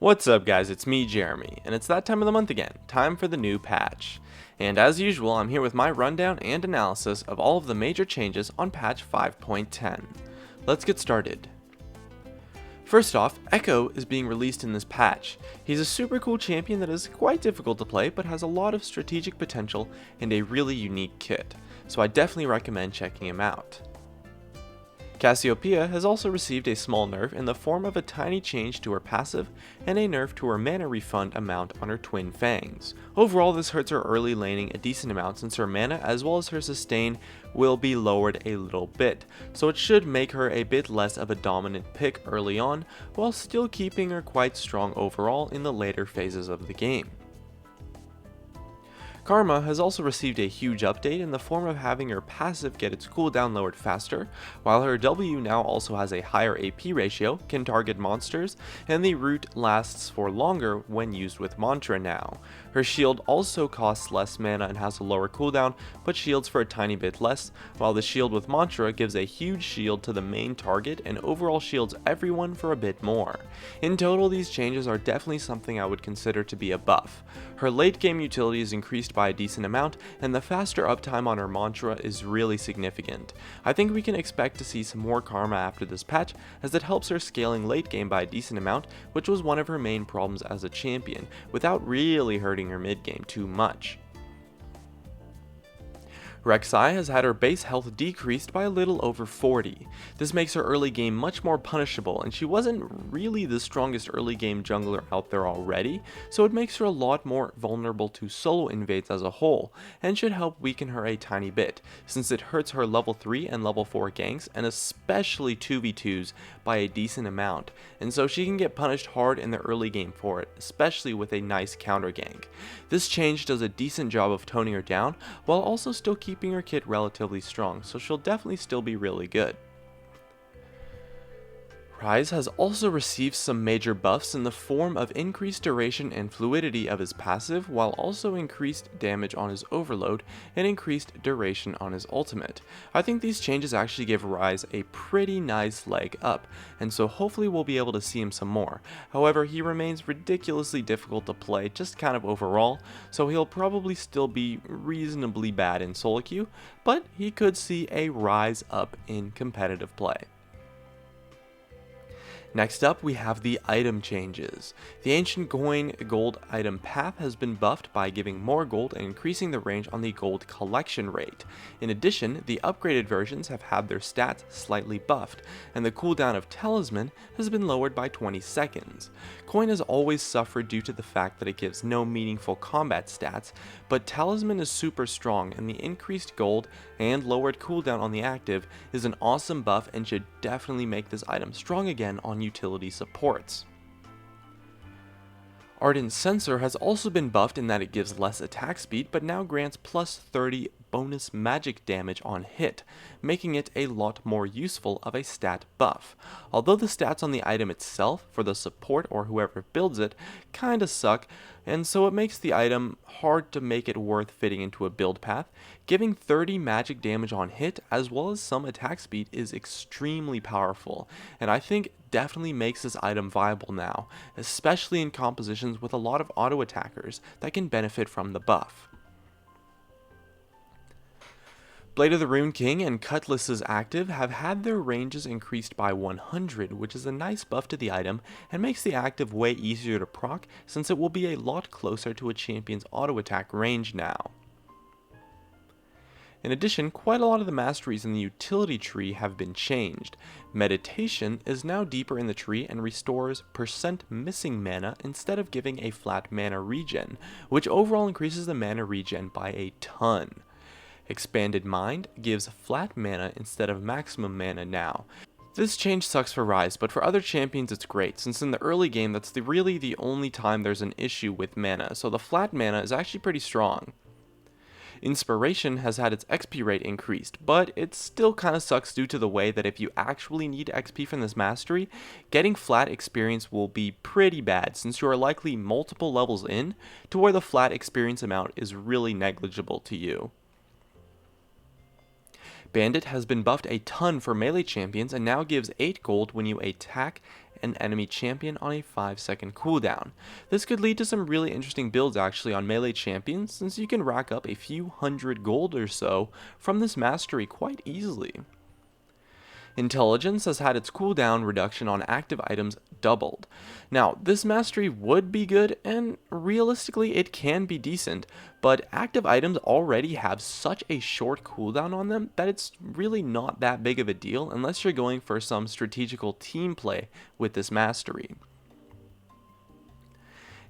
What's up guys, it's me Jeremy, and it's that time of the month again, time for the new patch. And as usual, I'm here with my rundown and analysis of all of the major changes on patch 5.10. Let's get started. First off, Echo is being released in this patch. He's a super cool champion that is quite difficult to play, but has a lot of strategic potential and a really unique kit, so I definitely recommend checking him out. Cassiopeia has also received a small nerf in the form of a tiny change to her passive and a nerf to her mana refund amount on her twin fangs. Overall, this hurts her early laning a decent amount since her mana as well as her sustain will be lowered a little bit, so it should make her a bit less of a dominant pick early on, while still keeping her quite strong overall in the later phases of the game. Karma has also received a huge update in the form of having her passive get its cooldown lowered faster, while her W now also has a higher AP ratio, can target monsters, and the root lasts for longer when used with Mantra now. Her shield also costs less mana and has a lower cooldown, but shields for a tiny bit less, while the shield with Mantra gives a huge shield to the main target and overall shields everyone for a bit more. In total, these changes are definitely something I would consider to be a buff. Her late game utility is increased by a decent amount, and the faster uptime on her Mantra is really significant. I think we can expect to see some more Karma after this patch, as it helps her scaling late game by a decent amount, which was one of her main problems as a champion, without really hurting her mid game too much. Rek'Sai has had her base health decreased by a little over 40. This makes her early game much more punishable, and she wasn't really the strongest early game jungler out there already, so it makes her a lot more vulnerable to solo invades as a whole, and should help weaken her a tiny bit, since it hurts her level 3 and level 4 ganks, and especially 2v2s by a decent amount, and so she can get punished hard in the early game for it, especially with a nice counter gank. This change does a decent job of toning her down, while also still keeping her kit relatively strong, so she'll definitely still be really good. Ryze has also received some major buffs in the form of increased duration and fluidity of his passive, while also increased damage on his overload and increased duration on his ultimate. I think these changes actually give Ryze a pretty nice leg up, and so hopefully we'll be able to see him some more. However, he remains ridiculously difficult to play just kind of overall, so he'll probably still be reasonably bad in solo queue, but he could see a rise up in competitive play. Next up, we have the item changes. The Ancient Coin gold item path has been buffed by giving more gold and increasing the range on the gold collection rate. In addition, the upgraded versions have had their stats slightly buffed, and the cooldown of Talisman has been lowered by 20 seconds. Coin has always suffered due to the fact that it gives no meaningful combat stats, but Talisman is super strong, and the increased gold and lowered cooldown on the active is an awesome buff and should definitely make this item strong again on utility supports. Ardent Sensor has also been buffed in that it gives less attack speed, but now grants plus 30 bonus magic damage on hit, making it a lot more useful of a stat buff. Although the stats on the item itself, for the support or whoever builds it, kinda suck, and so it makes the item hard to make it worth fitting into a build path, giving 30 magic damage on hit as well as some attack speed is extremely powerful, and I think definitely makes this item viable now, especially in compositions with a lot of auto attackers that can benefit from the buff. Blade of the Rune King and Cutlass's active have had their ranges increased by 100, which is a nice buff to the item and makes the active way easier to proc since it will be a lot closer to a champion's auto attack range now. In addition, quite a lot of the masteries in the utility tree have been changed. Meditation is now deeper in the tree and restores % missing mana instead of giving a flat mana regen, which overall increases the mana regen by a ton. Expanded Mind gives flat mana instead of maximum mana now. This change sucks for Ryze, but for other champions it's great, since in the early game that's really the only time there's an issue with mana, so the flat mana is actually pretty strong. Inspiration has had its XP rate increased, but it still kinda sucks due to the way that if you actually need XP from this mastery, getting flat experience will be pretty bad since you are likely multiple levels in to where the flat experience amount is really negligible to you. Bandit has been buffed a ton for melee champions and now gives 8 gold when you attack an enemy champion on a 5-second cooldown. This could lead to some really interesting builds actually on melee champions, since you can rack up a few hundred gold or so from this mastery quite easily. Intelligence has had its cooldown reduction on active items doubled. Now, this mastery would be good, and realistically it can be decent, but active items already have such a short cooldown on them that it's really not that big of a deal unless you're going for some strategical team play with this mastery.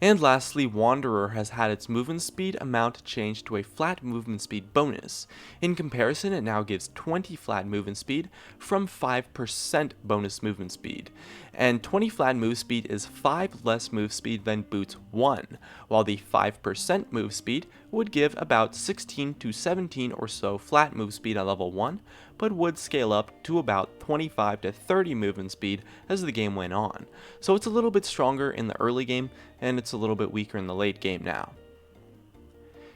And lastly, Wanderer has had its movement speed amount changed to a flat movement speed bonus. In comparison, it now gives 20 flat movement speed from 5% bonus movement speed. And 20 flat move speed is 5 less move speed than Boots 1, while the 5% move speed would give about 16 to 17 or so flat move speed at level 1, but would scale up to about 25 to 30 movement speed as the game went on. So it's a little bit stronger in the early game, and it's a little bit weaker in the late game now.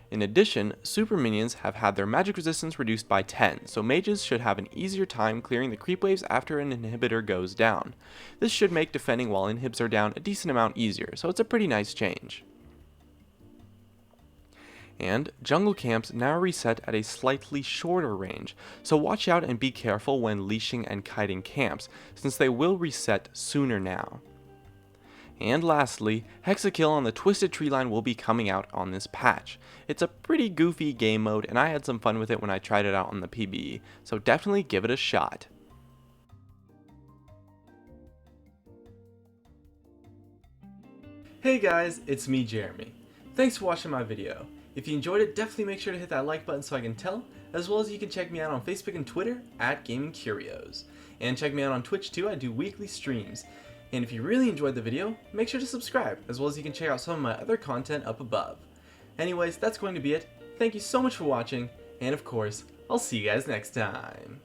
In addition, super minions have had their magic resistance reduced by 10, so mages should have an easier time clearing the creep waves after an inhibitor goes down. This should make defending while inhibs are down a decent amount easier, so it's a pretty nice change. And jungle camps now reset at a slightly shorter range, so watch out and be careful when leashing and kiting camps, since they will reset sooner now. And lastly, Hexakill on the Twisted Tree line will be coming out on this patch. It's a pretty goofy game mode, and I had some fun with it when I tried it out on the PBE, so definitely give it a shot. Hey guys, it's me, Jeremy. Thanks for watching my video. If you enjoyed it, definitely make sure to hit that like button so I can tell, as well as you can check me out on Facebook and Twitter at Gaming Curios. And check me out on Twitch too, I do weekly streams. And if you really enjoyed the video, make sure to subscribe, as well as you can check out some of my other content up above. Anyways, that's going to be it. Thank you so much for watching, and of course, I'll see you guys next time.